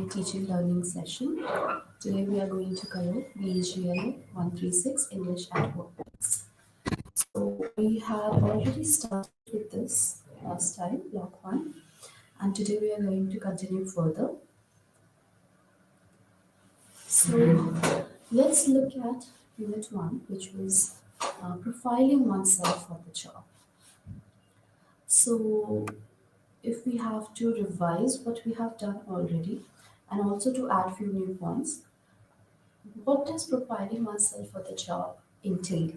teaching learning session. Today we are going to cover BEGLA 136 English at Workplace. So we had already started with this last time, block 1, and today we are going to continue further. So let's look at unit 1, which was profiling oneself for the job. So if we have to revise what we have done already and also to add few new points, what does profiling oneself for the job entail?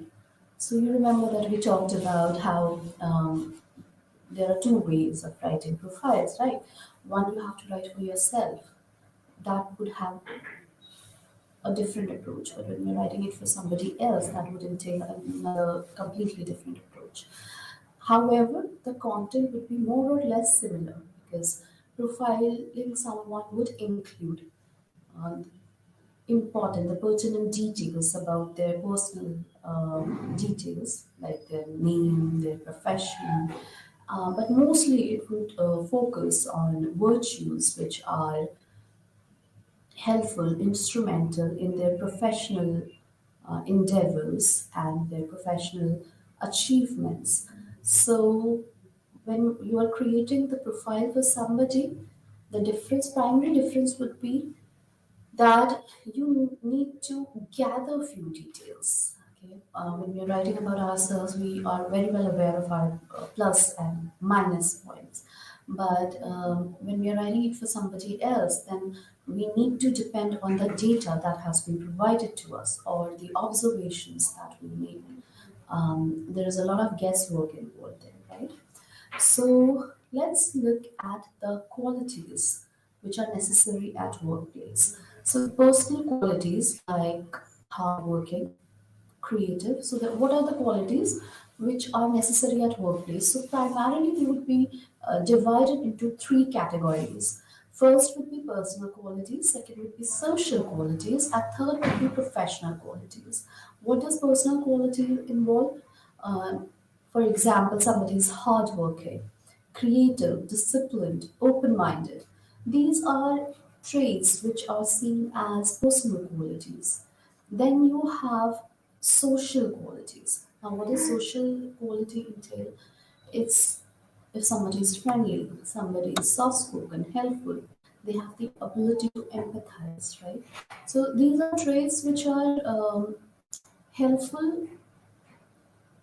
So you remember that we talked about how there are two ways of writing profiles, right? One, you have to write for yourself. That would have a different approach, but when you're writing it for somebody else, that would entail another completely different approach. However, the content would be more or less similar because profiling someone would include uh, the pertinent details about their personal details, like their name, their profession, but mostly it would focus on virtues which are helpful, instrumental in their professional endeavors and their professional achievements. So, when you are creating the profile for somebody, primary difference would be that you need to gather a few details. Okay, when we are writing about ourselves, we are very well aware of our plus and minus points. But when we are writing it for somebody else, then we need to depend on the data that has been provided to us or the observations that we made. There is a lot of guesswork involved there, right? So let's look at the qualities which are necessary at workplace. So personal qualities like hardworking, creative. So what are the qualities which are necessary at workplace? So primarily they would be divided into three categories. First would be personal qualities, second would be social qualities, and third would be professional qualities. What does personal quality involve? Uh, for example, somebody is hardworking, creative, disciplined, open minded. These are traits which are seen as personal qualities. Then you have social qualities. Now, what does social quality entail? It's if somebody is friendly, somebody is soft spoken, helpful, they have the ability to empathize, right? So, these are traits which are helpful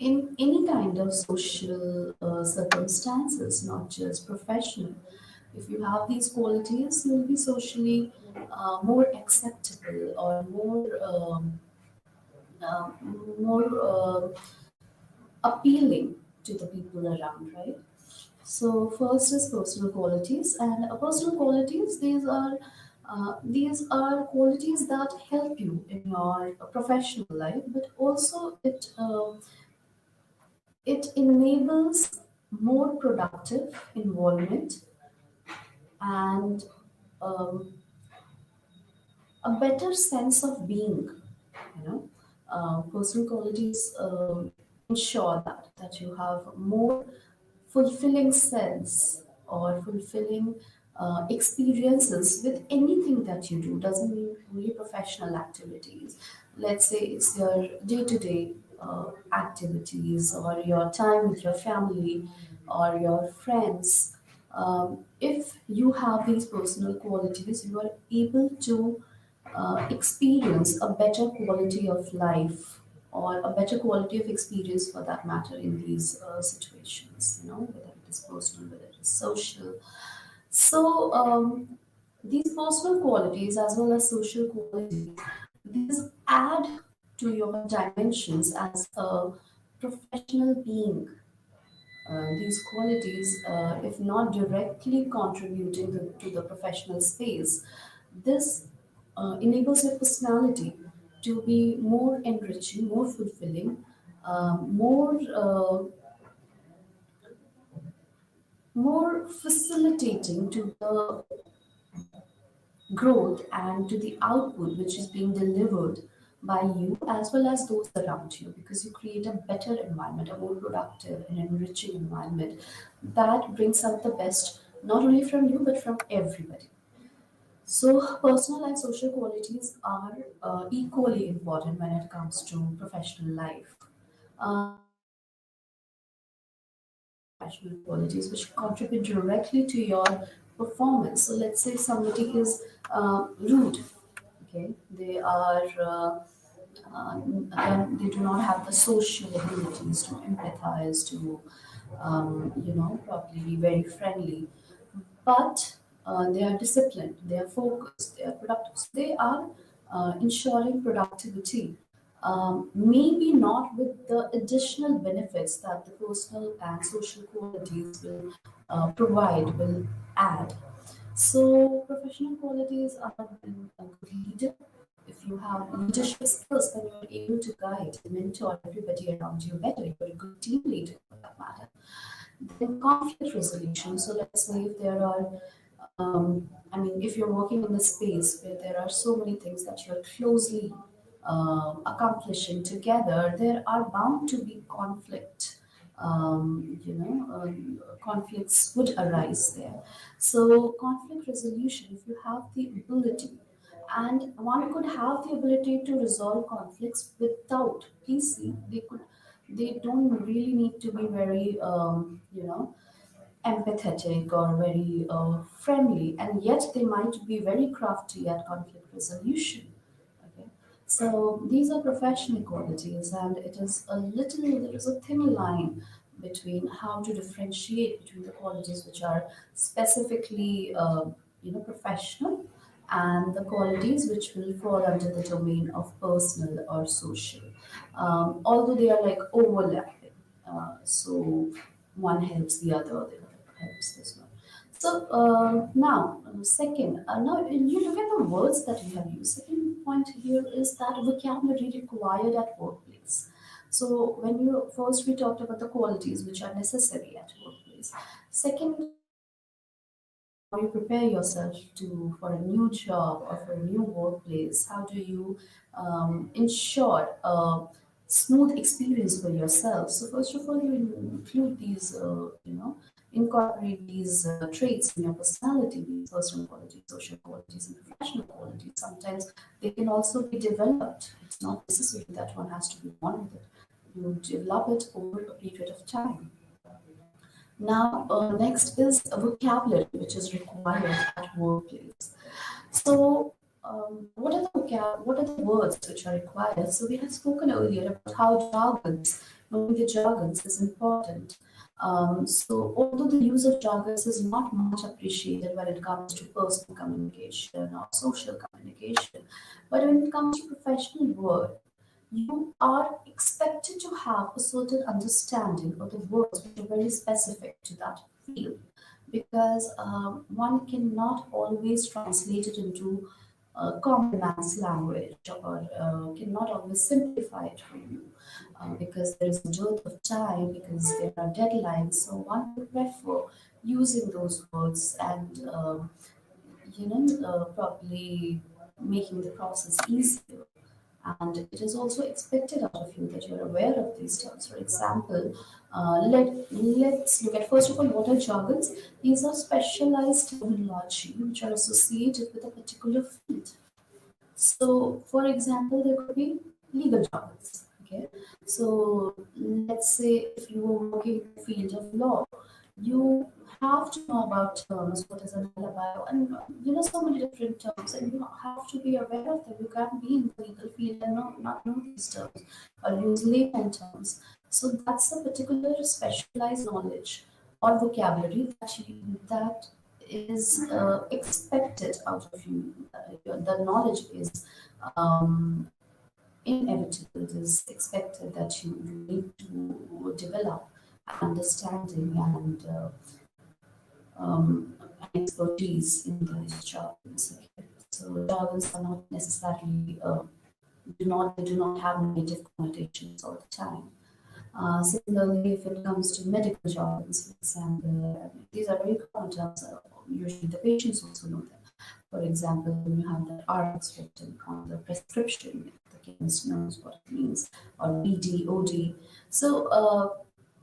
in any kind of social circumstances, not just professional. If you have these qualities, you'll be socially more acceptable or uh, more appealing to the people around, right? So first is personal qualities, and personal qualities these are qualities that help you in your professional life, but also it enables more productive involvement and um, a better sense of being. Personal qualities ensure that you have more fulfilling sense or fulfilling experiences with anything that you do. Doesn't mean only professional activities. Let's say it's your day-to-day activities or your time with your family or your friends. If you have these personal qualities, you are able to experience a better quality of life or a better quality of experience for that matter in these situations, whether it is personal, whether it is social. So, these personal qualities as well as social qualities, these add to your dimensions as a professional being. These qualities, if not directly contributing to the professional space, this enables your personality to be more enriching, more fulfilling, more facilitating to the growth and to the output which is being delivered by you as well as those around you, because you create a better environment, a more productive and enriching environment that brings out the best not only from you but from everybody. So, personal and social qualities are equally important when it comes to professional life. Professional qualities which contribute directly to your performance. So, let's say somebody is rude, okay, they are. They do not have the social abilities to empathize, to probably be very friendly, but they are disciplined, they are focused, they are productive. So they are ensuring productivity. Maybe not with the additional benefits that the personal and social qualities will will add. So, professional qualities are being a good leader. If you have leadership skills, then you're able to guide and mentor everybody around you better. You're a good team leader for that matter. Then conflict resolution. So let's say if there are, if you're working in a space where there are so many things that you're closely accomplishing together, there are bound to be conflicts would arise there. So conflict resolution, if you have the ability, and one could have the ability to resolve conflicts without, please see, they don't really need to be very empathetic or very friendly, and yet they might be very crafty at conflict resolution. Okay, so these are professional qualities, and there is a thin line between how to differentiate between the qualities which are specifically professional and the qualities which will fall under the domain of personal or social, although they are like overlapping. So one helps the other helps this one. So now, second, now you look at the words that we have used. Second point here is that vocabulary required at workplace. So when you first we talked about the qualities which are necessary at workplace. Second, how you prepare yourself to for a new job or for a new workplace. How do you ensure a smooth experience for yourself? So first of all, you include these, incorporate these traits in your personality, these personal qualities, social qualities, and professional qualities. Sometimes they can also be developed. It's not necessary that one has to be born with it. You develop it over a period of time. Now, next is a vocabulary which is required at workplace. So, what are the words which are required? So, we have spoken earlier about how knowing the jargons is important. So, although the use of jargons is not much appreciated when it comes to personal communication or social communication, but when it comes to professional work, you are expected to have a certain understanding of the words which are very specific to that field, because one cannot always translate it into common man's language, or cannot always simplify it for you, because there is a dearth of time, because there are deadlines. So one would prefer using those words and probably making the process easier. And it is also expected out of you that you're aware of these terms. For example, let's look at first of all what are jargons. These are specialized terminology which are associated with a particular field. So, for example, there could be legal jargons. Okay, so let's say if you are working in the field of law, you have to know about terms, what is an alibi, and so many different terms, and you have to be aware of them. You can't be in the legal field and not know these terms or use layman terms. So that's a particular specialized knowledge or vocabulary that is expected out of you. The knowledge is um, inevitable. It is expected that you need to develop understanding and expertise in those jargons. Okay? So jargons are not necessarily do not have negative connotations all the time. Similarly, if it comes to medical jargons, for example, these are very common terms. Usually, the patients also know them. For example, when you have that RX written on the prescription, the chemist knows what it means, or BD, OD. So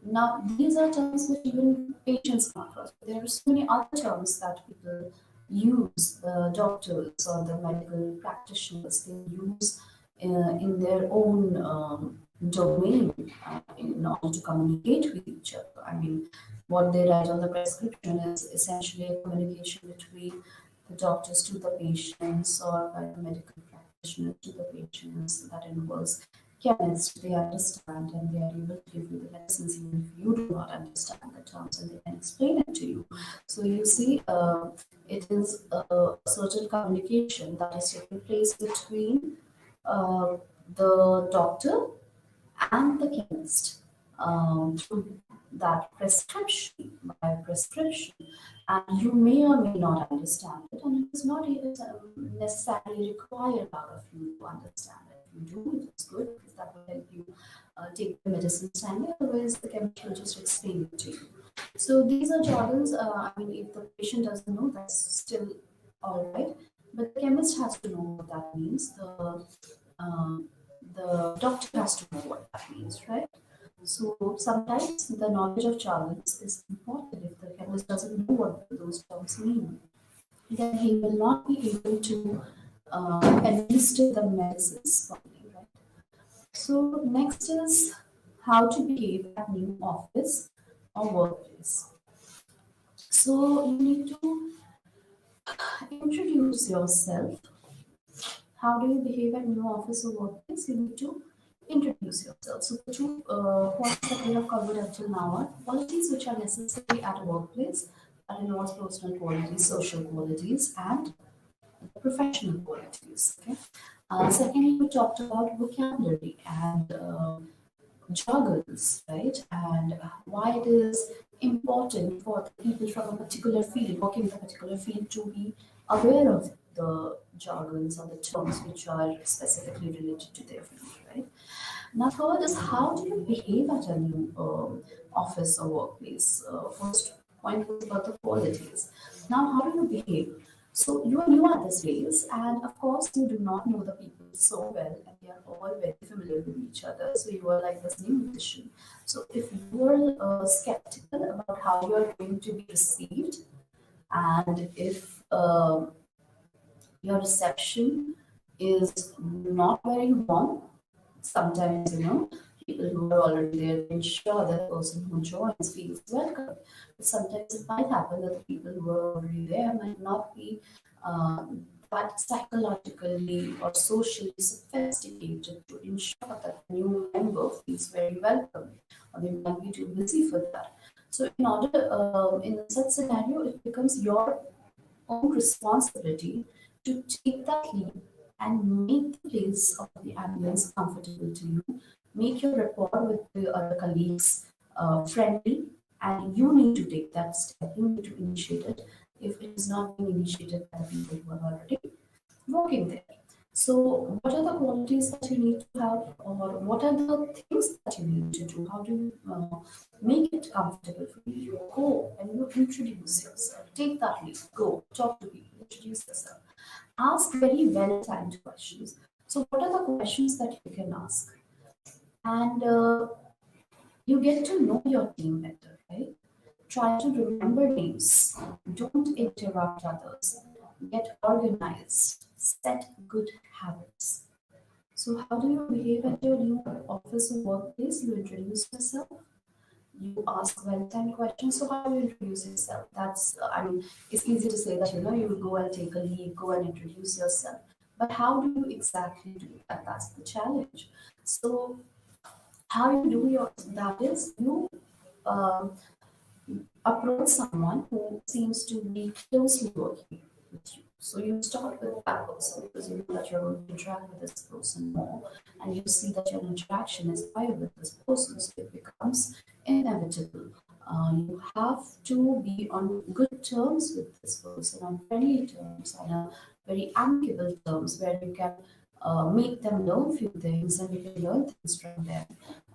now these are terms which even patients come across. There are so many other terms that people use, the doctors or the medical practitioners, they use in their own domain in order to communicate with each other. I mean, what they write on the prescription is essentially a communication between the doctors to the patients or by the medical practitioner to the patients. That involves chemists, they understand and they are able to give you the medicines even if you do not understand the terms and they can explain it to you. So you see, it is a certain communication that is taking place between uh, the doctor and the chemist through that prescription, by a prescription. And you may or may not understand it, and it is not even necessarily required out of you to understand it. If you do, it is good because that will help you take the medicine timely, otherwise, the chemist will just explain it to you. So these are jargons. I mean, if the patient doesn't know, that's still all right. But the chemist has to know what that means. Um, the doctor has to know what that means, right? So sometimes the knowledge of jargons is important. If the chemist doesn't know what those terms mean, then he will not be able to administer the medicines properly, right? So next is how to behave at new office or workplace. So you need to introduce yourself. How do you behave at new office or workplace? You need to introduce yourself. So the two points that we have covered until now are qualities which are necessary at a workplace, that involves personal qualities, social qualities, and professional qualities. Okay. Secondly, we talked about vocabulary and jargons, right? And why it is important for the people from a particular field, working in a particular field, to be aware of the jargons or the terms which are specifically related to their field, right? Now, third is how do you behave at a new office or workplace? First point was about the qualities. Now, how do you behave? So you are new at this place, and of course, you do not know the people so well, and they are all very familiar with each other. So you are like this new addition. So if you are skeptical about how you are going to be received, and if your reception is not very warm, sometimes, people who are already there ensure that the person who joins feels welcome. But sometimes it might happen that the people who are already there might not be that psychologically or socially sophisticated to ensure that the new member feels very welcome, or they might be too busy for that. So, in such scenario, it becomes your own responsibility to take that lead and make the place of the ambulance comfortable to you, make your rapport with the other colleagues friendly, and you need to take that step. You need to initiate it if it is not being initiated by the people who are already working there. So, what are the qualities that you need to have, or what are the things that you need to do? How do you make it comfortable for you? You go and you introduce yourself. Take that lead. Go talk to people. Introduce yourself. Ask very well-timed questions. So, what are the questions that you can ask? And you get to know your team better, right? Try to remember names. Don't interrupt others. Get organized. Set good habits. So, how do you behave at your new office or workplace? You introduce yourself. You ask well-timed questions. So, how do you introduce yourself? That's, I mean, it's easy to say that you will go and take a lead, go and introduce yourself. But how do you exactly do that? That's the challenge. So, how you do your that is you um, approach someone who seems to be closely working with you. So you start with that person because you know that you're going to interact with this person more, and you see that your interaction is higher with this person, so it becomes inevitable. You have to be on good terms with this person, on friendly terms, on a very amicable terms, where you can make them learn few things and you can learn things from them.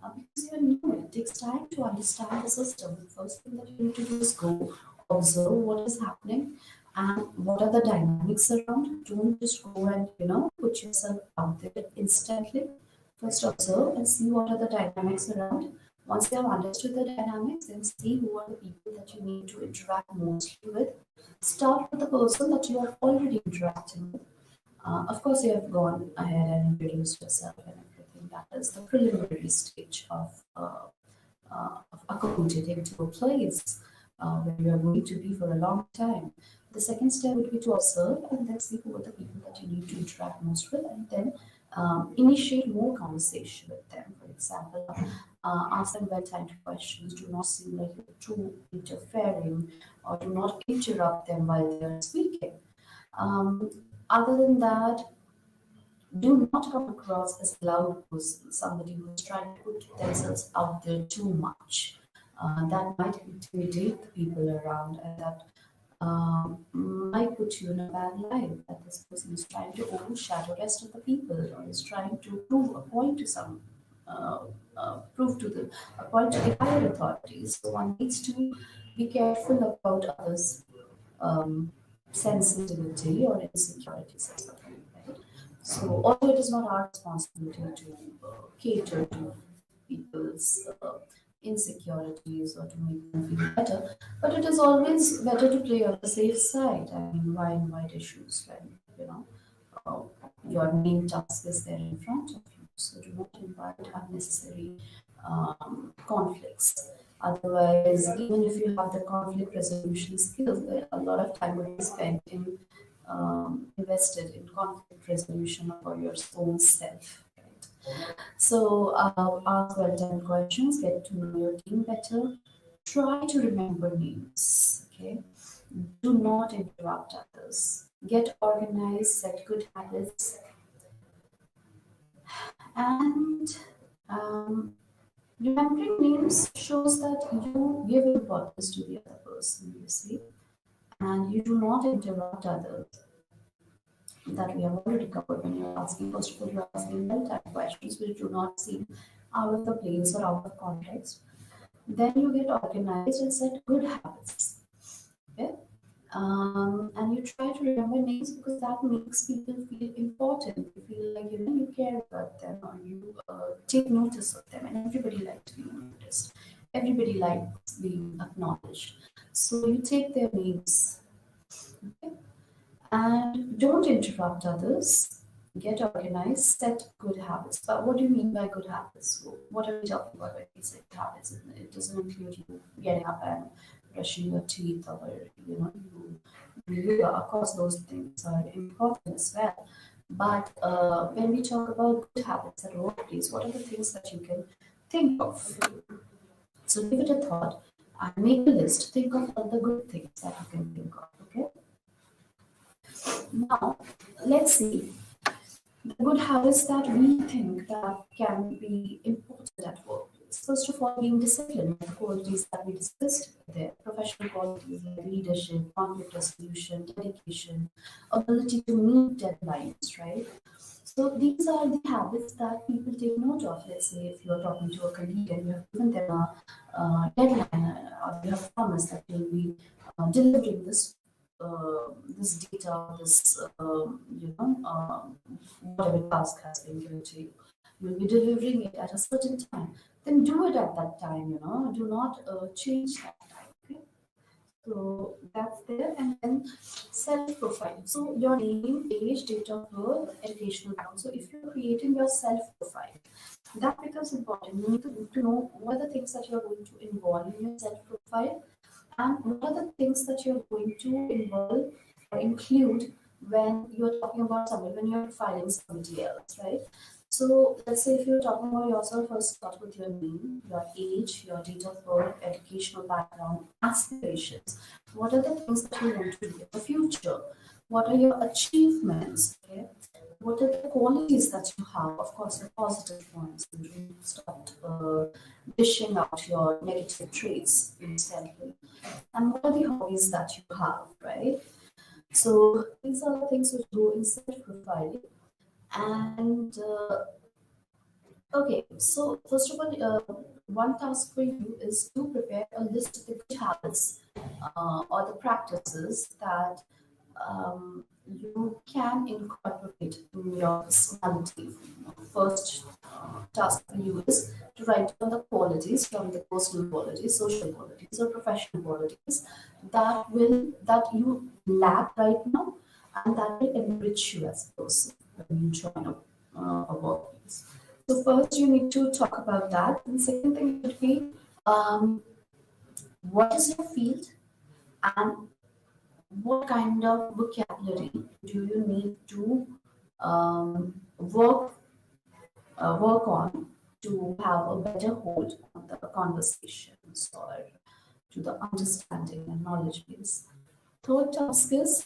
Because you're new, it takes time to understand the system. The first thing that you need to do is go observe what is happening and what are the dynamics around. Don't just go and put yourself out there instantly. First observe and see what are the dynamics around. Once you have understood the dynamics, then see who are the people that you need to interact mostly with. Start with the person that you are already interacting with. Of course, you have gone ahead and introduced yourself and everything. That is the preliminary stage of accommodating to a place where you are going to be for a long time. The second step would be to observe and then see who are the people that you need to interact most with, and then initiate more conversation with them. For example, ask them well-timed questions. Do not seem like you're too interfering, or do not interrupt them while they are speaking. Um, Other than that, do not come across as loud person, somebody who's trying to put themselves out there too much. That might intimidate the people around, and that might put you in a bad light. That this person is trying to overshadow the rest of the people, or is trying to prove a point to some, uh, prove to the a point to the higher authorities. So one needs to be careful about others' um, sensitivity or insecurities as well. Right? So, although it is not our responsibility to cater to people's insecurities or to make them feel better, but it is always better to play on the safe side. I mean, why invite issues when uh, your main task is there in front of you? So, do not invite unnecessary conflicts. Otherwise, even if you have the conflict resolution skills, a lot of time will be spent in invested in conflict resolution for your own self. Right? So, ask well-timed questions, get to know your team better, try to remember names. Okay, do not interrupt others. Get organized, set good habits, and um, remembering names shows that you give importance to the other person, you see, and you do not interrupt others. That we have already covered when you're asking, first of all, you're asking well-timed questions which do not seem out of the place or out of context. Then you get organized and set good habits. Okay? And you try to remember names because that makes people feel important. You feel like you care about them, or you take notice of them, and everybody likes being noticed. Everybody likes being acknowledged. So you take their names. Okay? And don't interrupt others. Get organized, set good habits. But what do you mean by good habits? What are we talking about when we say habits? It doesn't include you getting up and brushing your teeth, or you yoga. Of course, those things are important as well. But when we talk about good habits at workplace, what are the things that you can think of? So give it a thought and make a list. Think of all the good things that you can think of. Okay. Now, let's see the good habits that we think that can be important at workplace. First of all, being disciplined, the qualities that we discussed there, professional qualities like leadership, conflict resolution, dedication, ability to meet deadlines, right? So these are the habits that people take note of. Let's say if you're talking to a colleague and you have given them a deadline, or you have promised that you'll be delivering this data, this whatever task has been given to you, you'll be delivering it at a certain time. Then do it at that time. Do not change that time. Okay? So that's there, and then self profile. So your name, age, date of birth, educational background. So if you're creating your self profile, that becomes important. You need to know what are the things that you're going to involve in your self profile, and what are the things that you're going to involve or include when you're talking about somebody, when you're profiling somebody else, right? So let's say if you're talking about yourself, first start with your name, your age, your date of birth, educational background, aspirations. What are the things that you want to do in the future? What are your achievements? Okay? What are the qualities that you have? Of course, the positive ones. You don't start dishing out your negative traits instantly. And what are the hobbies that you have, right? So these are the things which go in self-profiling. And okay, so first of all, one task for you is to prepare a list of the good habits or the practices that you can incorporate in your personality. First task for you is to write down the qualities, from the personal qualities, social qualities, or professional qualities that you lack right now, and that will enrich you as a person when you join a workplace. So first, you need to talk about that. And second thing would be, um, what is your field, and what kind of vocabulary do you need to work on to have a better hold on the conversations or to the understanding and knowledge base. Third task is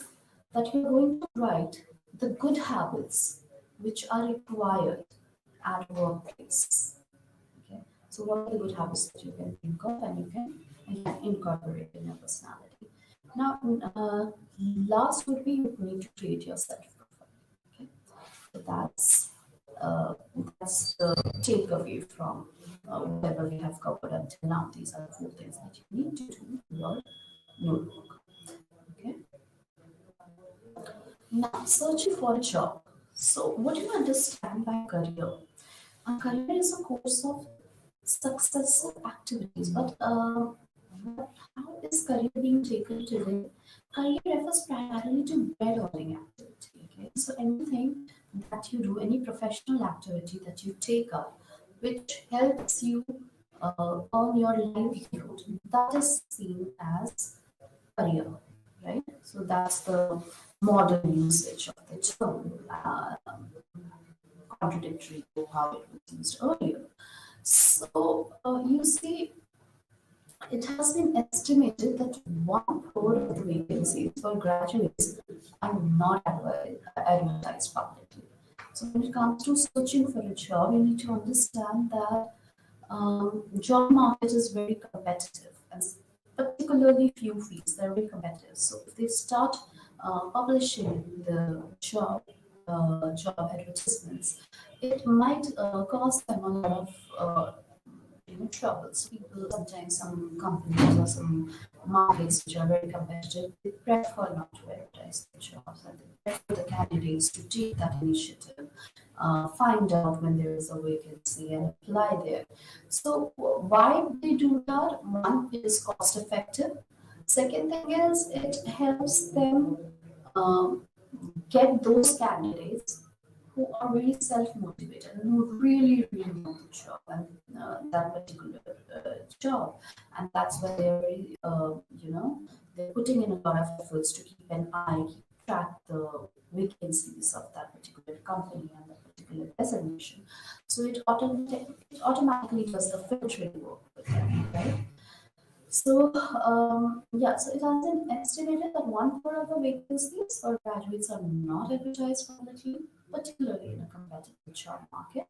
that you're going to write the good habits which are required at workplace. Okay, so what are the good habits that you can think of and you can incorporate in your personality? Now, last would be you need to create your self profile. Okay, so that's the takeaway from whatever we have covered until now. These are the four things that you need to do in your notebook. Okay. Now, searching for a job. So, what do you understand by career? A career is a course of successive activities, how is career being taken today? Career refers primarily to bread earning activity. Okay, so anything that you do, any professional activity that you take up, which helps you earn your livelihood, that is seen as career, right? So that's the modern usage of the term, contradictory to how it was used earlier. So you see, it has been estimated that one third of the vacancies for graduates are not advertised publicly. So when it comes to searching for a job, you need to understand that job market is very competitive, and particularly few fields they're very competitive. So if they start publishing the job advertisements, it might cause them a lot of troubles. People sometimes, some companies or some markets which are very competitive, they prefer not to advertise their jobs, and they prefer the candidates to take that initiative, find out when there is a vacancy and apply there. So why they do that? One, it is cost effective. Second thing is it helps them um, get those candidates who are very self-motivated and who really, really know the job and that particular job. And that's why they're very, they're putting in a lot of efforts to keep an eye, keep track the vacancies of that particular company and that particular designation. So it automatically does the filtering work for them, right? So, so it has been estimated that one third of the vacancies for graduates are not advertised publicly, particularly in a competitive job market.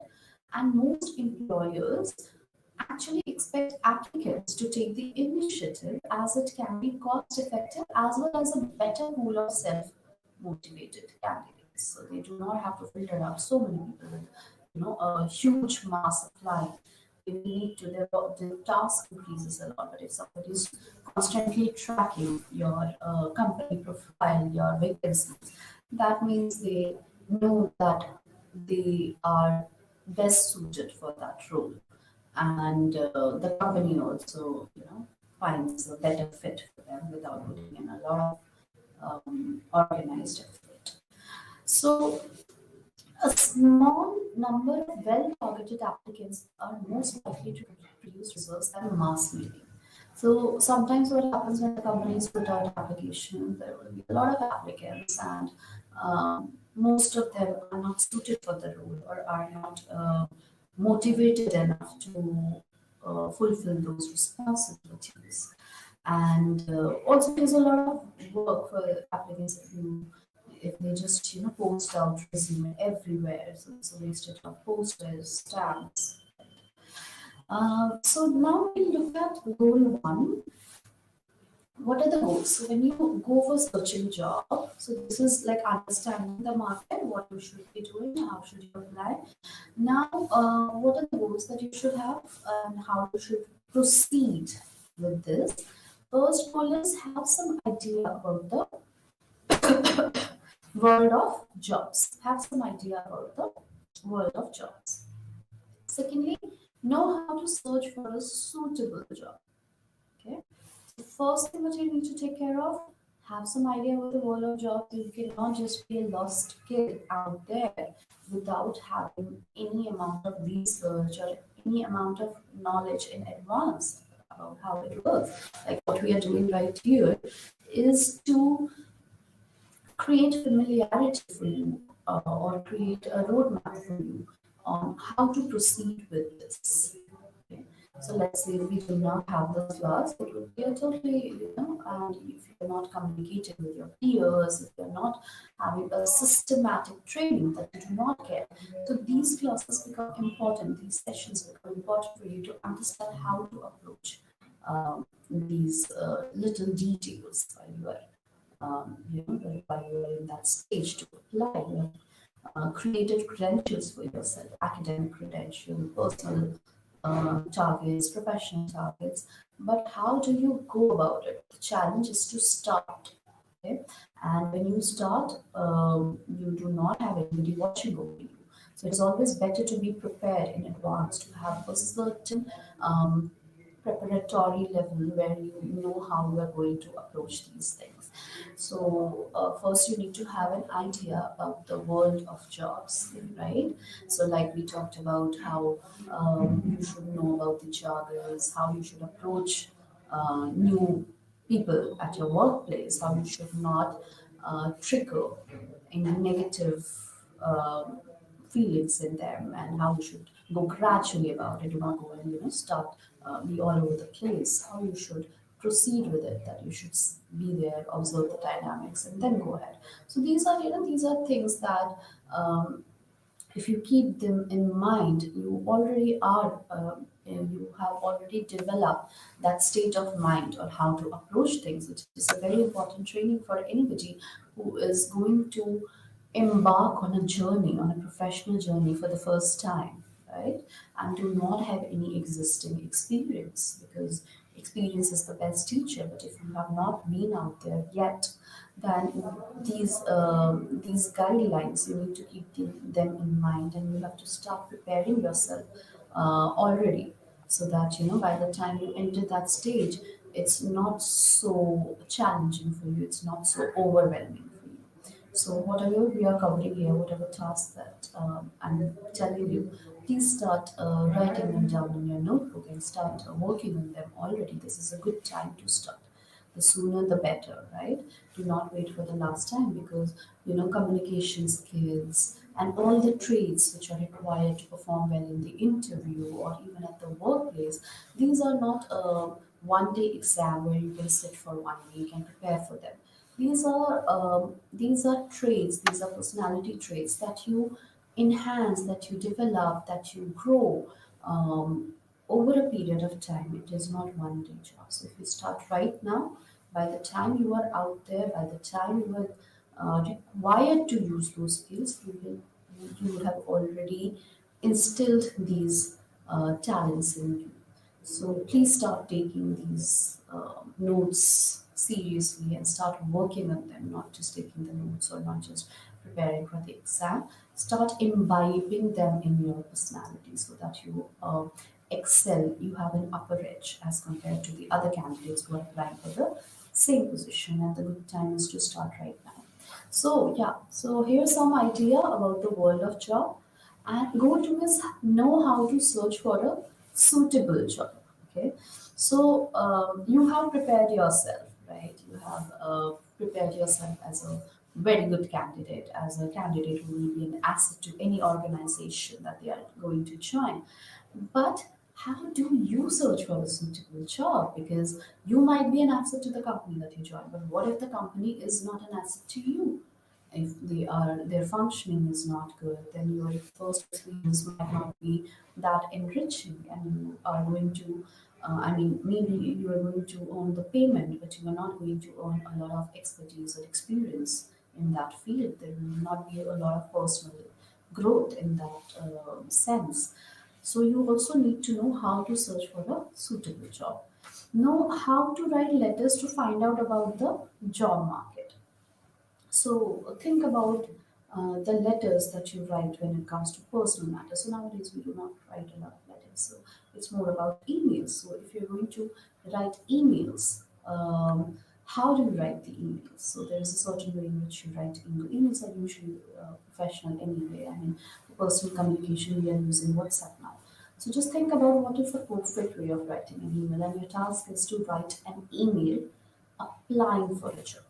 And most employers actually expect applicants to take the initiative as it can be cost effective as well as a better pool of self motivated candidates. So they do not have to filter out so many people with a huge mass applying. If we need to, the task increases a lot. But if somebody is constantly tracking your company profile, your vacancies, that means they know that they are best suited for that role, and the company also, finds a better fit for them without putting in a lot of organized effort. So a small number of well-targeted applicants are most likely to produce results than mass mailing. So sometimes what happens when the companies put out applications, there will be a lot of applicants, and most of them are not suited for the role or are not motivated enough to fulfill those responsibilities. And also, there's a lot of work for applicants if they just post out resume everywhere. So it's a wasted of posters, stamps. So now we look at goal one. What are the goals? So when you go for searching job, so this is like understanding the market, what you should be doing, how should you apply. Now, what are the goals that you should have and how you should proceed with this? First goal is have some idea about the world of jobs. Have some idea about the world of jobs. Secondly, know how to search for a suitable job. Okay. The first thing that you need to take care of, have some idea about the world of jobs. You cannot just be a lost kid out there without having any amount of research or any amount of knowledge in advance about how it works. Like what we are doing right here is to create familiarity for you, or create a roadmap for you on how to proceed with this. Okay. So let's say if we do not have this class, it would be a totally, and if you're not communicating with your peers, if you're not having a systematic training that you do not get, so these classes become important, these sessions become important for you to understand how to approach these little details while you are while you are in that stage to apply. You have created credentials for yourself, academic credential, personal targets, professional targets. But how do you go about it? The challenge is to start. Okay? And when you start, you do not have anybody watching over you. So it's always better to be prepared in advance, to have a certain preparatory level where you know how you are going to approach these things. So first you need to have an idea about the world of jobs, right? So like we talked about how you should know about the jargons, how you should approach new people at your workplace, how you should not trigger any negative feelings in them, and how you should go gradually about it. Do not go and start be all over the place. How you should proceed with it. That you should be there, observe the dynamics, and then go ahead. So these are things that if you keep them in mind, you already are, you have already developed that state of mind on how to approach things, which is a very important training for anybody who is going to embark on a journey, on a professional journey for the first time, right? And do not have any existing experience, because experience is the best teacher. But if you have not been out there yet, then these guidelines you need to keep them in mind, and you have to start preparing yourself already, so that by the time you enter that stage, it's not so challenging for you, it's not so overwhelming for you. So whatever we are covering here, whatever tasks that I'm telling you, please start writing them down in your notebook and start working on them already. This is a good time to start. The sooner the better, right? Do not wait for the last time, because communication skills and all the traits which are required to perform well in the interview or even at the workplace, these are not a one-day exam where you can sit for 1 week and prepare for them. These are traits, these are personality traits that you enhance, that you develop, that you grow over a period of time. It is not one day job. So if you start right now, by the time you are out there, by the time you are required to use those skills, you will have already instilled these talents in you. So please start taking these notes seriously and start working on them, not just taking the notes or not just preparing for the exam. Start imbibing them in your personality so that you excel, you have an upper edge as compared to the other candidates who are applying for the same position. And the good time is to start right now. So yeah, so here's some idea about the world of job. And goal two is know how to search for a suitable job. Okay, so you have prepared yourself, right? You have prepared yourself as a very good candidate, as a candidate who will be an asset to any organization that they are going to join. But how do you search for a suitable job? Because you might be an asset to the company that you join, but what if the company is not an asset to you? If their functioning is not good, then your first experience might not be that enriching, and you are going to maybe you are going to earn the payment, but you are not going to earn a lot of expertise or experience in that field. There will not be a lot of personal growth in that sense. So you also need to know how to search for a suitable job. Know how to write letters to find out about the job market. So think about the letters that you write when it comes to personal matters. So nowadays we do not write a lot of letters. So it's more about emails. So if you're going to write emails, how do you write the emails? So there is a certain way in which you write email. Emails are usually professional anyway. I mean, for personal communication, we are using WhatsApp now. So just think about what is the perfect way of writing an email, and your task is to write an email applying for a job.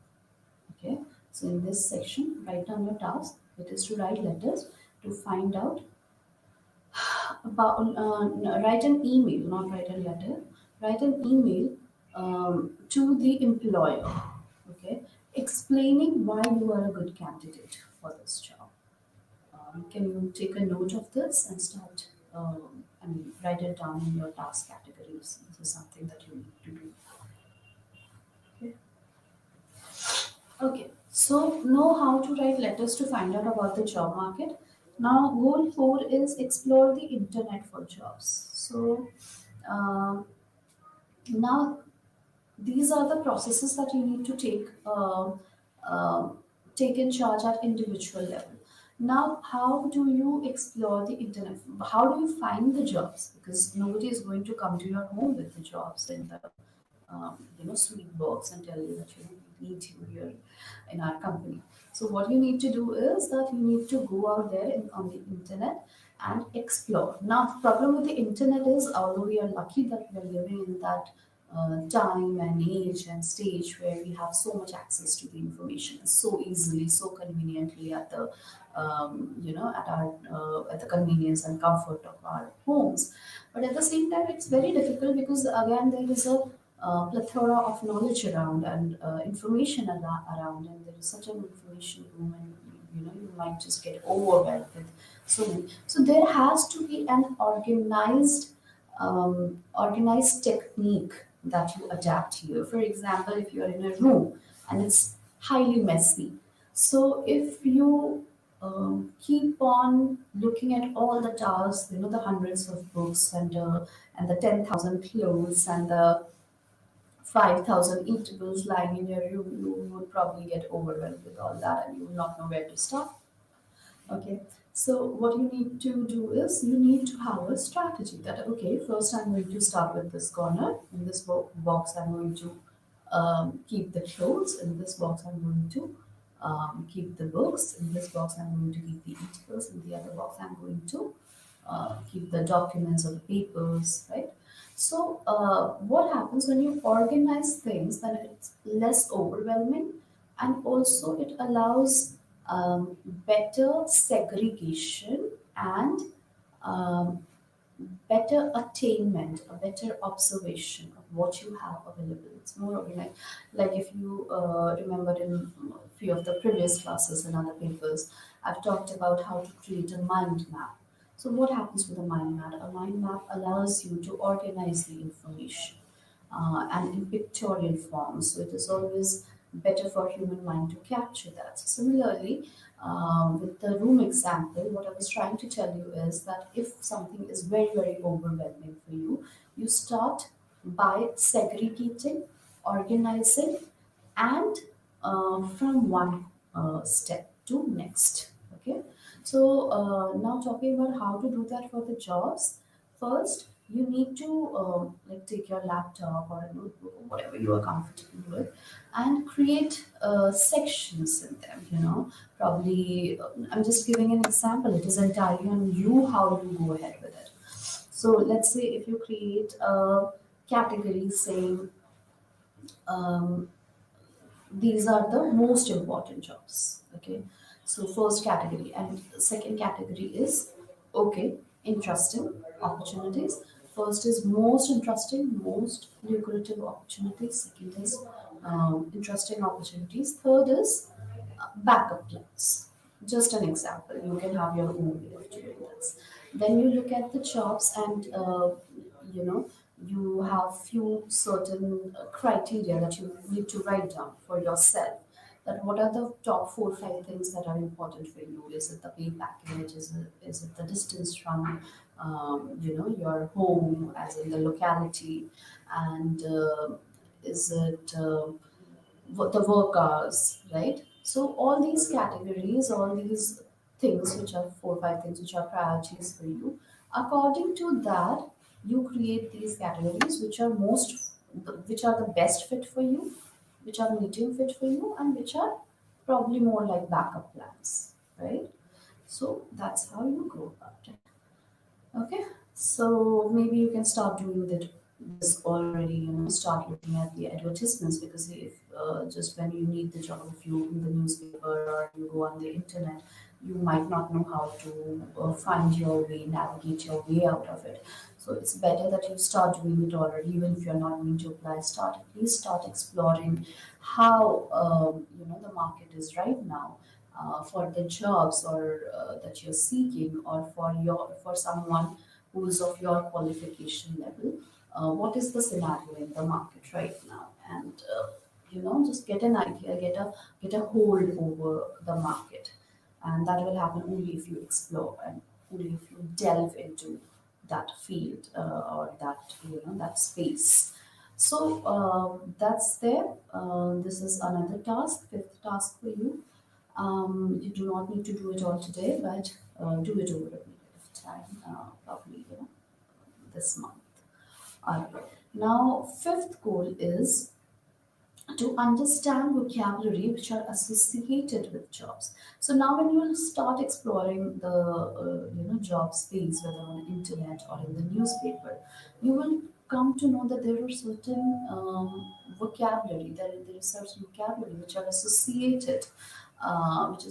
Okay, so in this section, write down your task. It is to write letters to find out about, write an email, not write a letter, write an email to the employer, okay, explaining why you are a good candidate for this job. Can you take a note of this and start, I mean, write it down in your task categories? This is something that you need to do. Okay. Okay, so know how to write letters to find out about the job market. Now, goal 4 is explore the internet for jobs. So, um, now these are the processes that you need to uh, take in charge at individual level. Now, how do you explore the internet? How do you find the jobs? Because nobody is going to come to your home with the jobs in the sweet box and tell you that we need you here in our company. So what you need to do is that you need to go out there on the internet and explore. Now, the problem with the internet is, although we are lucky that we are living in that time and age and stage where we have so much access to the information so easily, so conveniently at the at the convenience and comfort of our homes. But at the same time, it's very difficult because again there is a plethora of knowledge around and information around, and there is such an information room, and you might just get overwhelmed with so many. So there has to be an organized technique that you adapt here. For example, if you are in a room and it's highly messy, so if you keep on looking at all the towers, the hundreds of books and the 10,000 clothes and the 5,000 eatables lying in your room, you would probably get overwhelmed with all that and you will not know where to start. Okay, so what you need to do is you need to have a strategy that, okay, first I'm going to start with this corner. In this box, I'm going to keep the clothes. In this box, I'm going to keep the books. In this box, I'm going to keep the eatables. In the other box, I'm going to keep the documents or the papers, right? So, what happens when you organize things, then it's less overwhelming, and also it allows better segregation and um, better attainment, a better observation of what you have available. It's more of like if you remember in a few of the previous classes and other papers, I've talked about how to create a mind map. So what happens with a mind map? A mind map allows you to organize the information and in pictorial form. So it is always better for human mind to capture that. So similarly, with the room example, what I was trying to tell you is that if something is very, very overwhelming for you, you start by segregating, organizing, and from one step to next. Okay, so now talking about how to do that for the jobs. First, you need to like take your laptop or a notebook or whatever you are comfortable with, and create sections in them. Probably I'm just giving an example. It is entirely on you how you go ahead with it. So let's say if you create a category saying um, these are the most important jobs. Okay, so first category, and second category is okay, interesting opportunities. First is most interesting, most lucrative opportunities. Second is interesting opportunities. Third is backup plans. Just an example, you can have your own way of doing this. Then you look at the jobs, and you know you have few certain criteria that you need to write down for yourself. That what are the top 4 5 things that are important for you? Is it the pay package? Is it the distance from your home, as in the locality, and is it what the work hours, right? So all these categories, all these things, which are four, five things which are priorities for you, according to that, you create these categories which are the best fit for you, which are medium fit for you, and which are probably more like backup plans, right? So that's how you go about it. Okay, so maybe you can start doing this already. Start looking at the advertisements, because if just when you need the job, if you open the newspaper or you go on the internet, you might not know how to find your way, navigate your way out of it. So it's better that you start doing it already, even if you're not going to apply. Start at least start exploring how the market is right now for the jobs or that you're seeking, or for someone who is of your qualification level. What is the scenario in the market right now? And just get an idea, get a hold over the market, and that will happen only if you explore and only if you delve into that field or that space. So that's there. This is another task, fifth task for you. You do not need to do it all today, but do it over a period of time, probably this month. All right. Now, fifth goal is to understand vocabulary which are associated with jobs. So now, when you start exploring the job space, whether on the internet or in the newspaper, you will come to know that there are certain vocabulary. There is certain vocabulary which is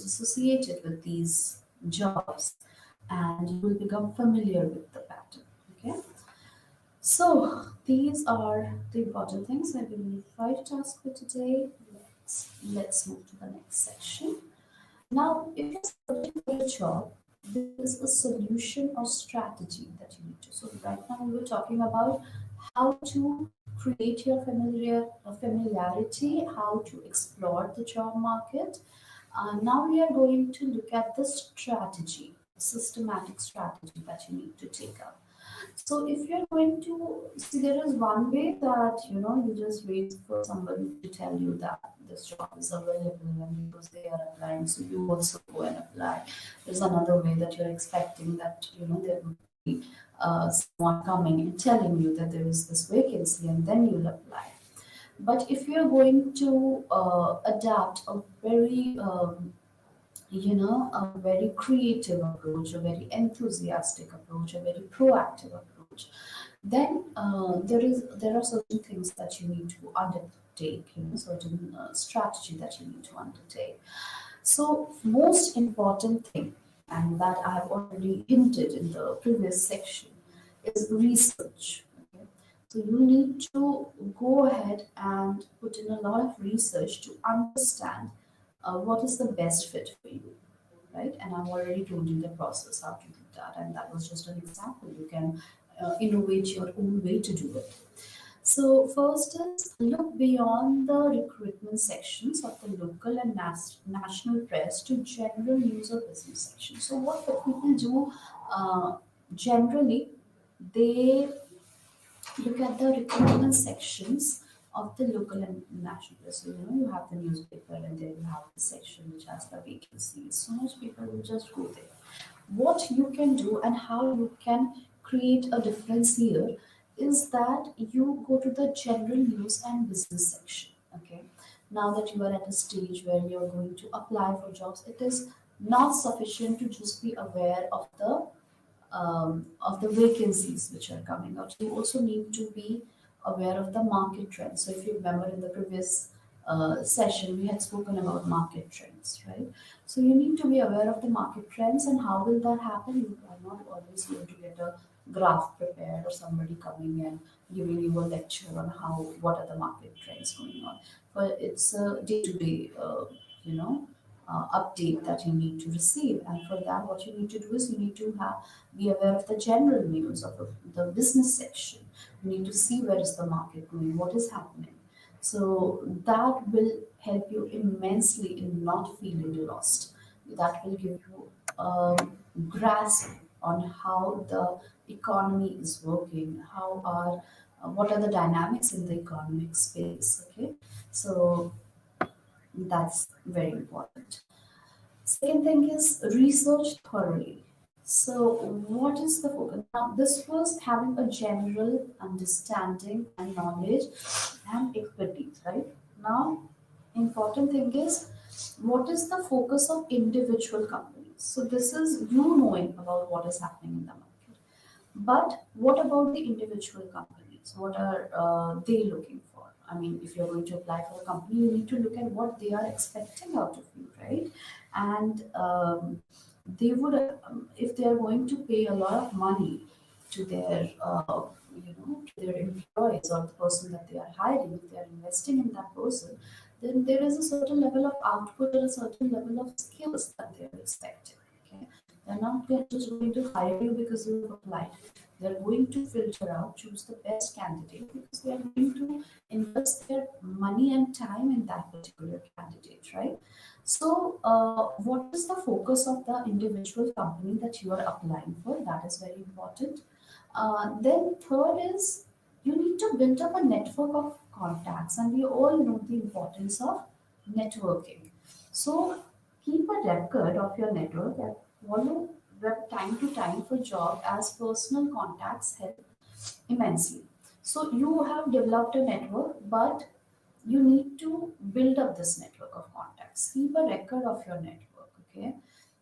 associated with these jobs, and you will become familiar with the pattern. Okay. So these are the important things. I believe five tasks for today. Let's move to the next section. Now, if you're searching for a job, there is a solution or strategy that you need to. So right now we were talking about how to create your familiarity, how to explore the job market. Now we are going to look at the strategy, systematic strategy that you need to take up. So if you're going to see, there is one way that you just wait for somebody to tell you that this job is available, and because they are applying, so you also go and apply. There's another way that you're expecting that there will be someone coming and telling you that there is this vacancy, and then you'll apply. But if you're going to adapt a a very creative approach, a very enthusiastic approach, a very proactive approach, then there are certain things that you need to undertake, certain strategy that you need to undertake. So most important thing, and that I have already hinted in the previous section, is research. Okay? So you need to go ahead and put in a lot of research to understand what is the best fit for you, right? And I've already told you the process how to do that, and that was just an example. You can innovate your own way to do it. So first is look beyond the recruitment sections of the local and national press to general news or business sections. So what the people do generally, they look at the recruitment sections of the local and national press. So, you have the newspaper, and then you have the section which has the vacancies. So most people will just go there. What you can do and how you can create a difference here is that you go to the general news and business section. Okay. Now that you are at a stage where you're going to apply for jobs, it is not sufficient to just be aware of the vacancies which are coming out. You also need to be aware of the market trends. So if you remember in the previous session, we had spoken about market trends, right? So you need to be aware of the market trends, and how will that happen? You are not always going to get a graph prepared or somebody coming and giving you a lecture on what are the market trends going on. But it's a day-to-day, update that you need to receive. And for that, what you need to do is you need to be aware of the general news of the business section. You need to see where is the market going, what is happening. So that will help you immensely in not feeling lost. That will give you a grasp on how the economy is working, what are the dynamics in the economic space. Okay, so That's very important. Second thing is research thoroughly. So, what is the focus? Now, this was having a general understanding and knowledge and expertise, right? Now, important thing is what is the focus of individual companies? So, this is you knowing about what is happening in the market. But what about the individual companies? What are they looking for? I mean, if you're going to apply for a company, you need to look at what they are expecting out of you, right? And they would, if they are going to pay a lot of money to their, to their employees or the person that they are hiring, if they are investing in that person, then there is a certain level of output or a certain level of skills that they are expecting. Okay, they're not just going to hire you because you have applied. They're going to filter out, choose the best candidate because they are going to invest their money and time in that particular candidate, right? So, what is the focus of the individual company that you are applying for? That is very important. Then, third is you need to build up a network of contacts, and we all know the importance of networking. So, keep a record of your network and follow web time to time for job as personal contacts help immensely. So you have developed a network, but you need to build up this network of contacts. Keep a record of your network, okay?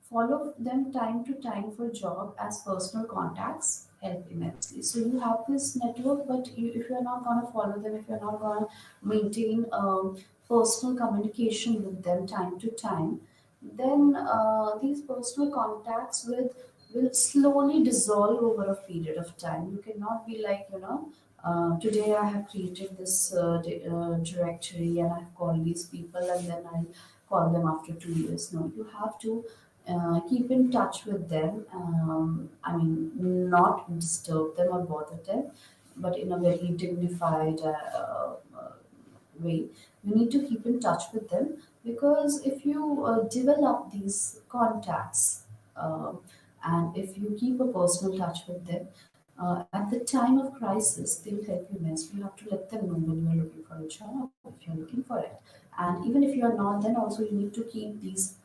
Follow them time to time for job as personal contacts help immensely. So you have this network, but if you're not going to follow them, if you're not going to maintain personal communication with them time to time, then these personal contacts will slowly dissolve over a period of time. You cannot be like, today I have created this directory and I've called these people and then I call them after 2 years. No, you have to keep in touch with them. I mean, not disturb them or bother them, but in a very dignified way. You need to keep in touch with them because if you develop these contacts and if you keep a personal touch with them, at the time of crisis, they will help you immensely. You have to let them know when you are looking for a job, if you're looking for it. And even if you are not, then also you need to keep these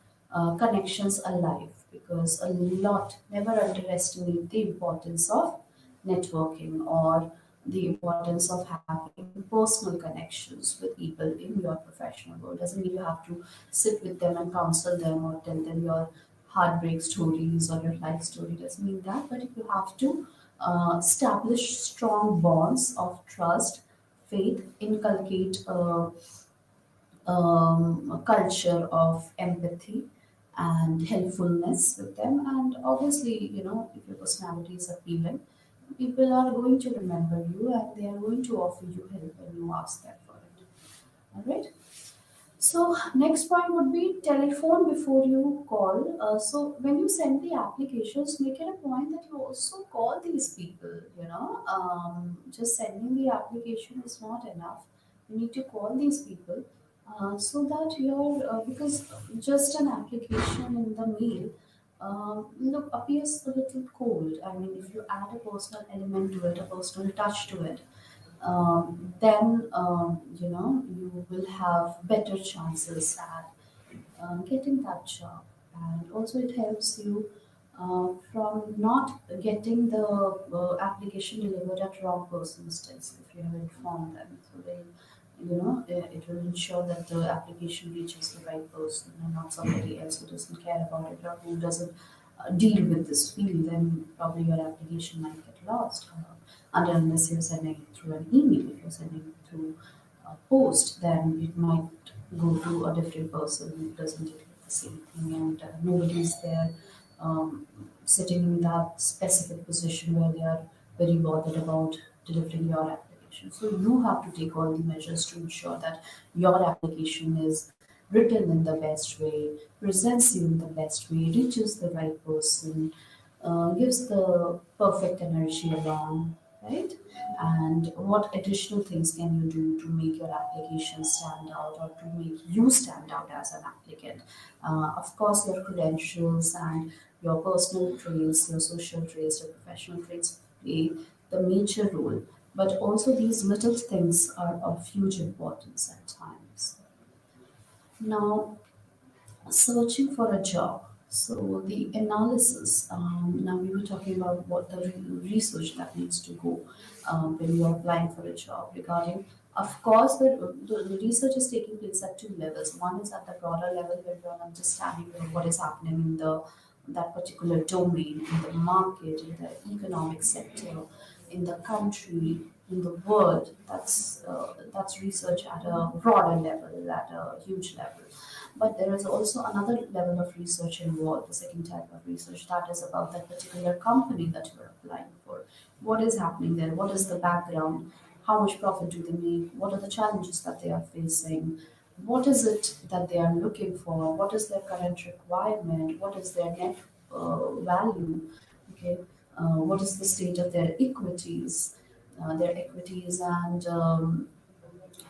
connections alive because a lot, never underestimate the importance of networking or the importance of having personal connections with people in your professional world. Doesn't mean you have to sit with them and counsel them or tell them your heartbreak stories or your life story. Doesn't mean that, but you have to establish strong bonds of trust, faith, inculcate a culture of empathy and helpfulness with them. And obviously, if your personality is appealing, people are going to remember you and they are going to offer you help when you ask them for it. All right. So next point would be telephone before you call. So when you send the applications, make it a point that you also call these people. Just sending the application is not enough. You need to call these people so that you're because just an application in the mail look appears a little cold. I mean, if you add a personal element to it, a personal touch to it, then you will have better chances at getting that job. And also it helps you from not getting the application delivered at wrong person's desk if you have informed them. So it will ensure that the application reaches the right person and not somebody else who doesn't care about it or who doesn't deal with this field. Then probably your application might get lost. Unless you're sending it through an email. If you're sending it through a post, then it might go to a different person who doesn't deal with the same thing, and nobody's there sitting in that specific position where they are very bothered about delivering your application. So you have to take all the measures to ensure that your application is written in the best way, presents you in the best way, reaches the right person, gives the perfect energy along, right? And what additional things can you do to make your application stand out or to make you stand out as an applicant? Of course, your credentials and your personal traits, your social traits, your professional traits play the major role. But also, these little things are of huge importance at times. Now, searching for a job. So the analysis. Now we were talking about what the research that needs to go when you are applying for a job regarding. Of course, the research is taking place at two levels. One is at the broader level where you are understanding what is happening in the that particular domain, in the market, in the economic sector, in the country, in the world. That's research at a broader level, at a huge level. But there is also another level of research involved, the second type of research that is about that particular company that you are applying for. What is happening there? What is the background? How much profit do they make? What are the challenges that they are facing? What is it that they are looking for? What is their current requirement? What is their net value? Okay, what is the state of their equities and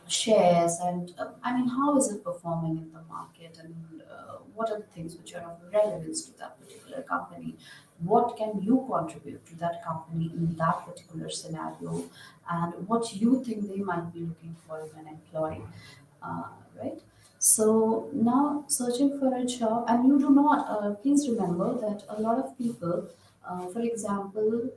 shares and I mean how is it performing in the market and what are the things which are of relevance to that particular company, what can you contribute to that company in that particular scenario, and what you think they might be looking for in an employee, right? So now searching for a job, and you do not, please remember that a lot of people, for example,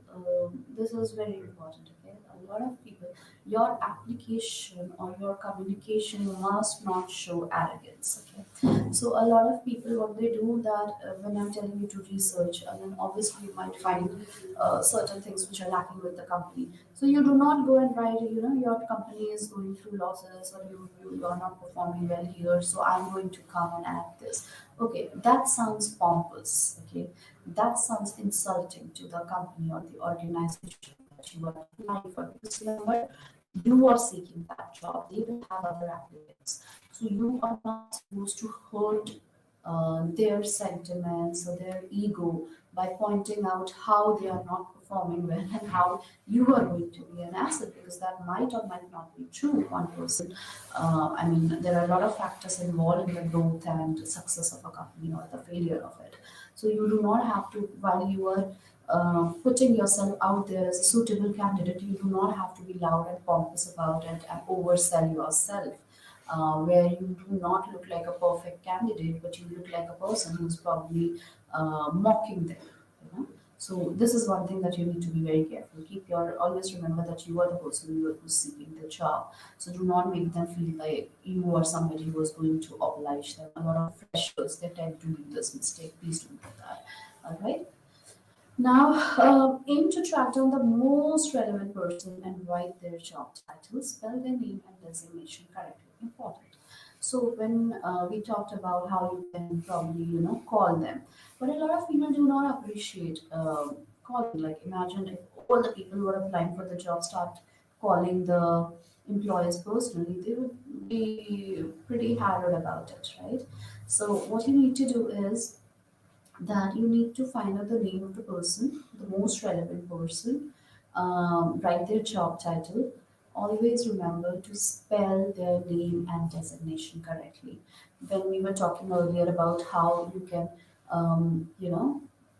this is very important, okay? A lot of people, your application or your communication must not show arrogance, okay? So a lot of people, what they do that when I'm telling you to research, and then obviously you might find certain things which are lacking with the company. So you do not go and write, your company is going through losses or you are not performing well here, so I'm going to come and add this. Okay, that sounds pompous, okay? That sounds insulting to the company or the organization that you are applying for. Because remember, you are seeking that job, they will have other applicants. So you are not supposed to hurt their sentiments or their ego by pointing out how they are not performing well and how you are going to be an asset, because that might or might not be true. One person, I mean, there are a lot of factors involved in the growth and success of a company or the failure of it. So you do not have to, while you are putting yourself out there as a suitable candidate, you do not have to be loud and pompous about it and oversell yourself, where you do not look like a perfect candidate, but you look like a person who's probably mocking them. You know? So this is one thing that you need to be very careful. Keep your always remember that you are the person who's seeking the job. So do not make them feel like you are somebody who is going to oblige them. A lot of freshers they tend to do this mistake. Please don't do that. All right. Now, aim to track down the most relevant person and write their job title, spell their name and designation correctly. Important. So when we talked about how you can probably, call them, but a lot of people do not appreciate calling. Like imagine if all the people who are applying for the job start calling the employees personally, they would be pretty harrowed about it, right? So what you need to do is that you need to find out the name of the person, the most relevant person, write their job title. Always remember to spell their name and designation correctly. When we were talking earlier about how you can,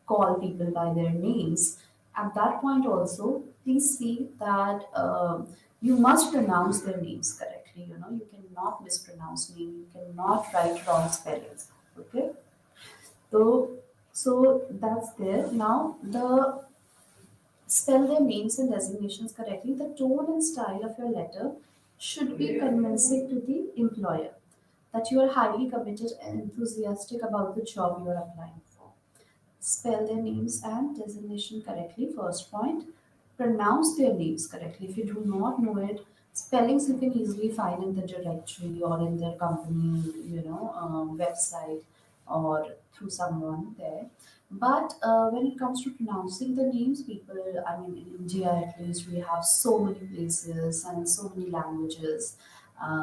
call people by their names, at that point also, please see that you must pronounce their names correctly. You cannot mispronounce name, you cannot write wrong spellings. Okay. So that's there. Now the spell their names and designations correctly. The tone and style of your letter should be convincing to the employer that you are highly committed and enthusiastic about the job you are applying for. Spell their names and designation correctly. First point. Pronounce their names correctly. If you do not know it, spellings you can easily find in the directory or in their company, website or through someone there. But when it comes to pronouncing the names, people, I mean, in India at least, we have so many places and so many languages,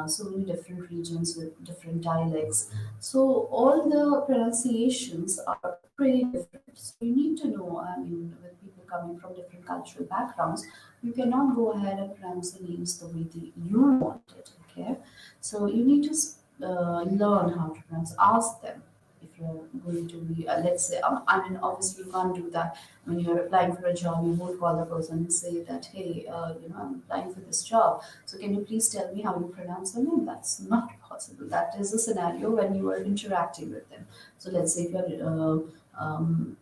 so many different regions with different dialects. So all the pronunciations are pretty different. So you need to know, I mean, with people coming from different cultural backgrounds, you cannot go ahead and pronounce the names the way you want it, okay? So you need to learn how to pronounce. Ask them if going to be, let's say, I mean, obviously you can't do that. When you're applying for a job, you won't call the person and say that, hey, I'm applying for this job. So can you please tell me how you pronounce your name? That's not possible. That is a scenario when you are interacting with them. So let's say if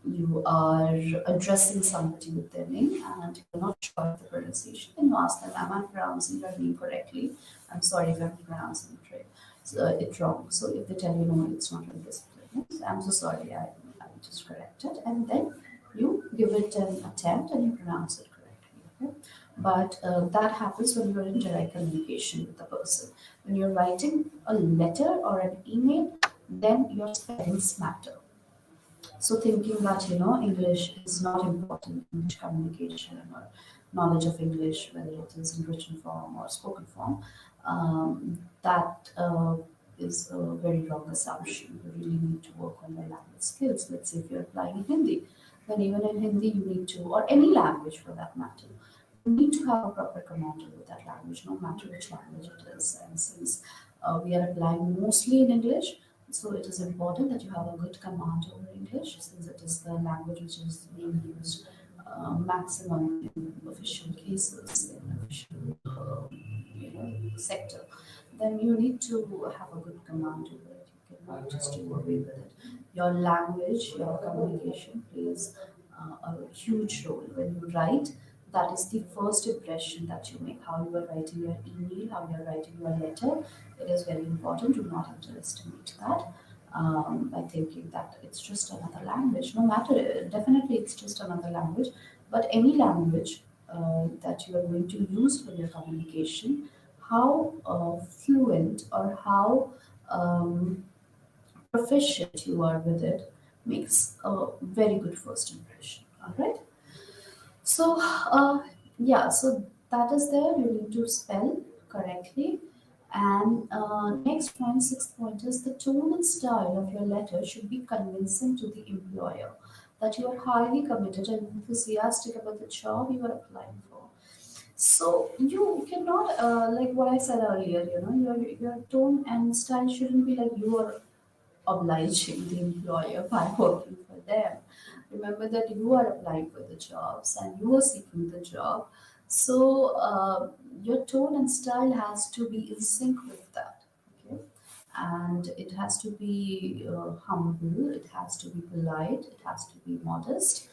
you are addressing somebody with their name and you're not sure of the pronunciation, then you ask them, am I pronouncing your name correctly? I'm sorry if I'm pronouncing it right. So, it wrong. So if they tell you no, it's not like this, I'm so sorry, I just corrected, and then you give it an attempt and you pronounce it correctly. Okay? But that happens when you're in direct communication with the person. When you're writing a letter or an email, then your spellings matter. So thinking that English is not important, English communication or knowledge of English, whether it is in written form or spoken form, that is a very wrong assumption. You really need to work on your language skills. Let's say if you're applying in Hindi, then even in Hindi you need to, or any language for that matter, you need to have a proper command over that language, no matter which language it is. And since we are applying mostly in English, so it is important that you have a good command over English, since it is the language which is being used maximum in official cases, in official sector. Then you need to have a good command over it. You cannot just do away with it. Your language, your communication plays a huge role. When you write, that is the first impression that you make. How you are writing your email, how you are writing your letter, it is very important. Do not underestimate that by thinking that it's just another language. No matter, definitely it's just another language, but any language that you are going to use for your communication, how fluent or how proficient you are with it makes a very good first impression. All right. So, yeah, so that is there. You need to spell correctly. And next point, sixth point is the tone and style of your letter should be convincing to the employer that you are highly committed and enthusiastic about the job you are applying for. So you cannot, like what I said earlier, your tone and style shouldn't be like you are obliging the employer by working for them. Remember that you are applying for the jobs and you are seeking the job. So your tone and style has to be in sync with that. Okay, and it has to be humble. It has to be polite. It has to be modest,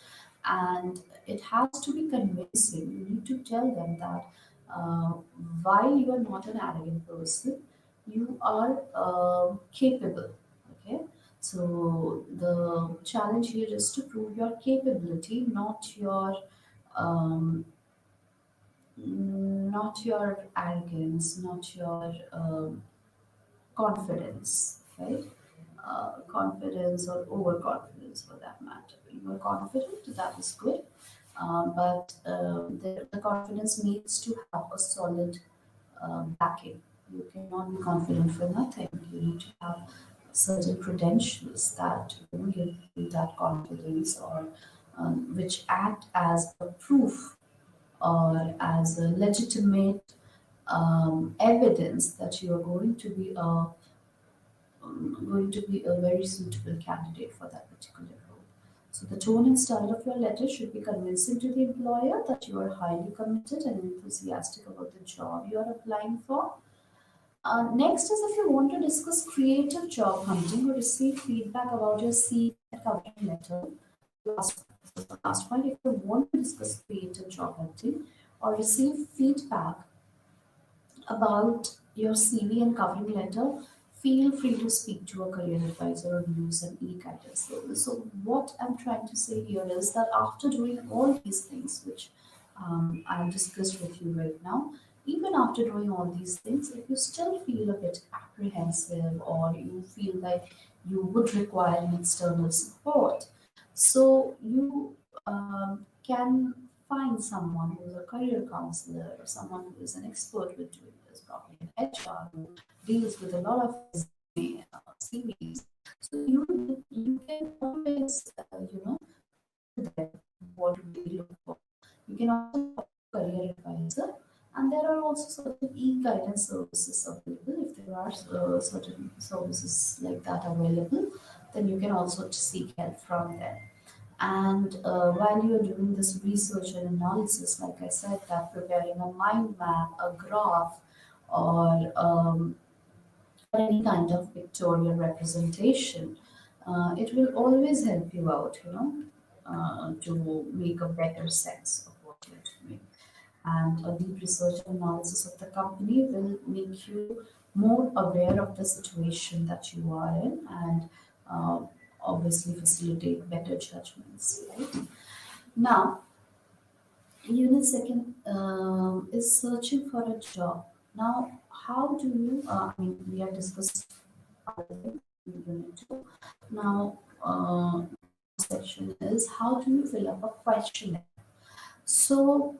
and it has to be convincing. You need to tell them that uh, while you are not an arrogant person, you are capable. Okay, so the challenge here is to prove your capability, um, not your arrogance, not your confidence, right? Confidence or overconfidence for that matter. You are confident, that is good, but the confidence needs to have a solid backing. You cannot be confident for nothing. You need to have certain credentials that give you that confidence, or which act as a proof or as a legitimate evidence that you are going to be a very suitable candidate for that particular role. So the tone and style of your letter should be convincing to the employer that you are highly committed and enthusiastic about the job you are applying for. Next is if you want to discuss creative job hunting or receive feedback about your CV and covering letter. Last, last point, if you want to discuss creative job hunting or receive feedback about your CV and covering letter, feel free to speak to a career advisor or use an e-guidance service. So, what I'm trying to say here is that after doing all these things, which I've discussed with you right now, even after doing all these things, if you still feel a bit apprehensive or you feel like you would require an external support, so you can find someone who is a career counselor or someone who is an expert with doing this, probably an HR who deals with a lot of CVs. So you can always them what they look for. You can also talk to a career advisor, and there are also certain e-guidance services available. If there are certain services like that available, then you can also seek help from them. And while you're doing this research and analysis, like I said, that preparing a mind map, a graph, or any kind of pictorial representation, it will always help you out, to make a better sense of what you're doing. And a deep research and analysis of the company will make you more aware of the situation that you are in, and uh, obviously facilitate better judgments, right? Now, unit second is searching for a job. Now, how do you, I mean, we have discussed other things in unit two. Now, section is how do you fill up a questionnaire? So,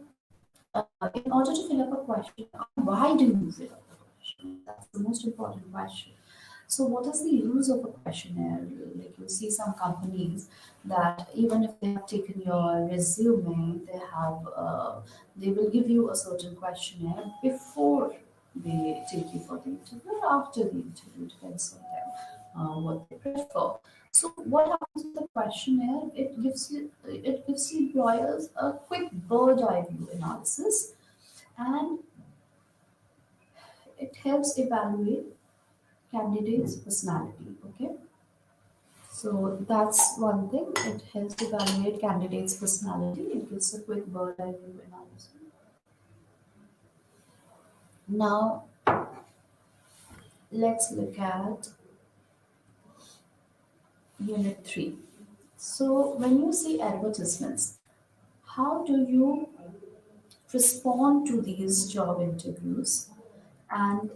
in order to fill up a question, why do you fill up a question? That's the most important question. So, what is the use of a questionnaire? Like you see some companies that even if they have taken your resume, they will give you a certain questionnaire before they take you for the interview or after the interview, depends on them what they prefer. So, what happens with the questionnaire? It gives the employers a quick bird eye view analysis, and it helps evaluate candidates' personality. Okay, so that's one thing. It helps evaluate candidates' personality. It gives a quick bird eye view analysis. Now let's look at unit three. So when you see advertisements, how do you respond to these job interviews and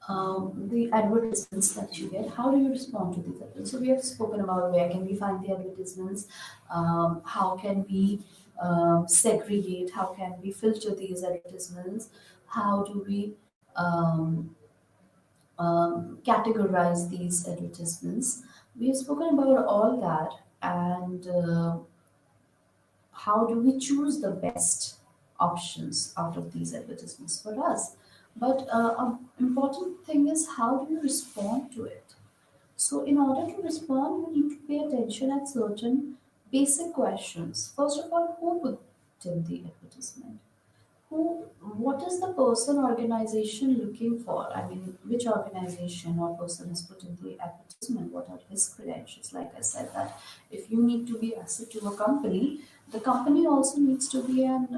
the advertisements that you get? How do you respond to these advertisements? So we have spoken about where can we find the advertisements, how can we segregate, how can we filter these advertisements, how do we um, categorize these advertisements. We have spoken about all that, and how do we choose the best options out of these advertisements for us. But an important thing is how do you respond to it. So in order to respond, you need to pay attention at certain basic questions. First of all, who put in the advertisement? Who, what is the person organization looking for? I mean, which organization or person has put in the advertisement? What are his credentials? Like I said, that if you need to be asset to a company, the company also needs to be an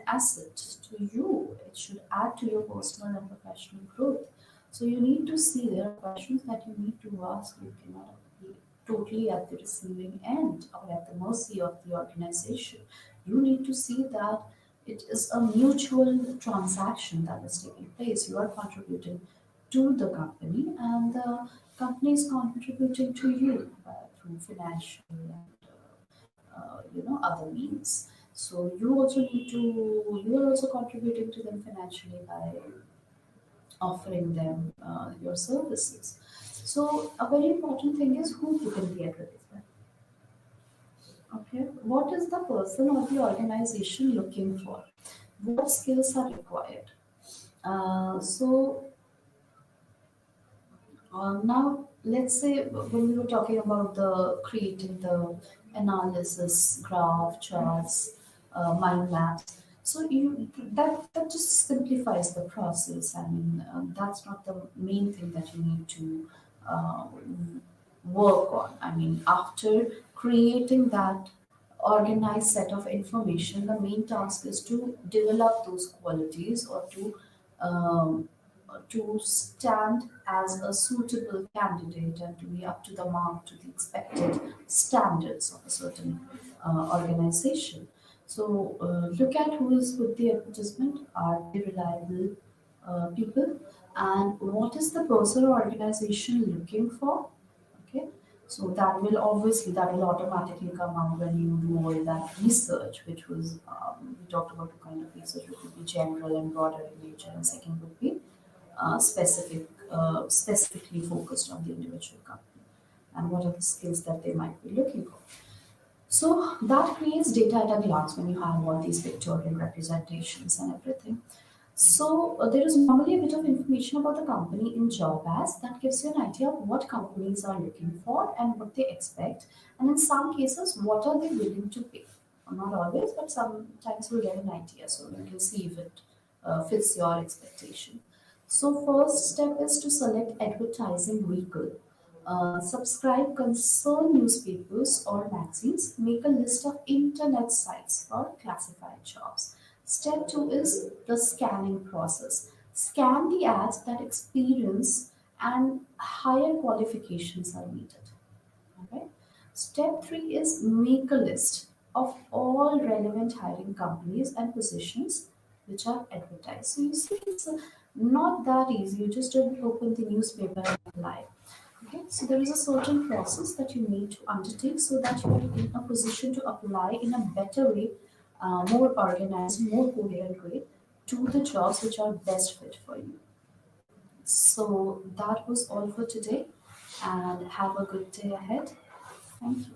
asset to you. It should add to your personal and professional growth. So you need to see there are questions that you need to ask. You cannot be totally at the receiving end or at the mercy of the organization. You need to see that it is a mutual transaction that is taking place. You are contributing to the company, and the company is contributing to you through financial and other means. So you are also contributing to them financially by offering them your services. So a very important thing is who put in the advertisement. Okay, what is the person or the organization looking for? What skills are required? So now let's say when we were talking about the creating the analysis, graph, charts, mind maps. So that just simplifies the process. I mean, that's not the main thing that you need to uh, work on. I mean, after creating that organized set of information, the main task is to develop those qualities, or to stand as a suitable candidate and to be up to the mark to the expected standards of a certain organization. So look at who is with the advertisement. Are they reliable people? And what is the person or organization looking for? Okay, so that will automatically come out when you do all that research, which was we talked about two kind of research, which would be general and broader in nature, and second would be specifically focused on the individual company and what are the skills that they might be looking for. So that creates data at a glance when you have all these pictorial representations and everything. So there is normally a bit of information about the company in job ads that gives you an idea of what companies are looking for and what they expect, and in some cases, what are they willing to pay. Not always, but sometimes you'll get an idea, so you can see if it fits your expectation. So first step is to select advertising vehicle. Subscribe concerned newspapers or magazines. Make a list of internet sites for classified jobs. Step two is the scanning process. Scan the ads that experience and higher qualifications are needed. Alright. Step three is make a list of all relevant hiring companies and positions which are advertised. So you see, it's not that easy. You just don't open the newspaper and apply. Okay, so there is a certain process that you need to undertake so that you are in a position to apply in a better way, more organized, more coherent way to the jobs which are best fit for you. So that was all for today, and have a good day ahead. Thank you.